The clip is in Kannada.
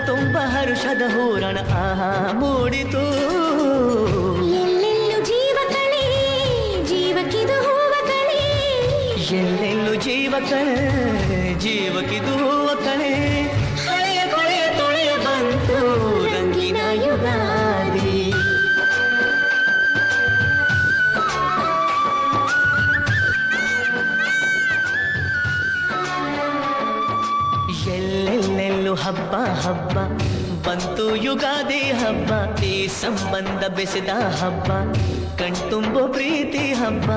ತುಂಬ ಹರುಷದ ಹೂರಣ ಆಹಾ ಮೂಡಿತು. ಎಲ್ಲೆಲ್ಲೂ ಜೀವ ಕಳೆ ಜೀವಕ್ಕಿದು ಹೂವ ಕಳೆ, ಎಲ್ಲೆಲ್ಲೂ ಜೀವ ಕಳೆ ಜೀವಕ್ಕಿದು ಹೂವ ಕಳೆ. ಹಳೆಯ ಕೊಳೆಯ ತೊಳೆಯ ಬಂತು ರಂಗಿನ ಯುಗಾದಿ. ಎಲ್ಲೆಲ್ಲೆಲ್ಲೂ ಹಬ್ಬ ಹಬ್ಬ ಬಂತು ಯುಗಾದಿ ಹಬ್ಬ. ಈ ಸಂಬಂಧ ಬೆಸೆದ ಹಬ್ಬ ಕಣ್ತುಂಬೋ ಪ್ರೀತಿ ಹಬ್ಬ.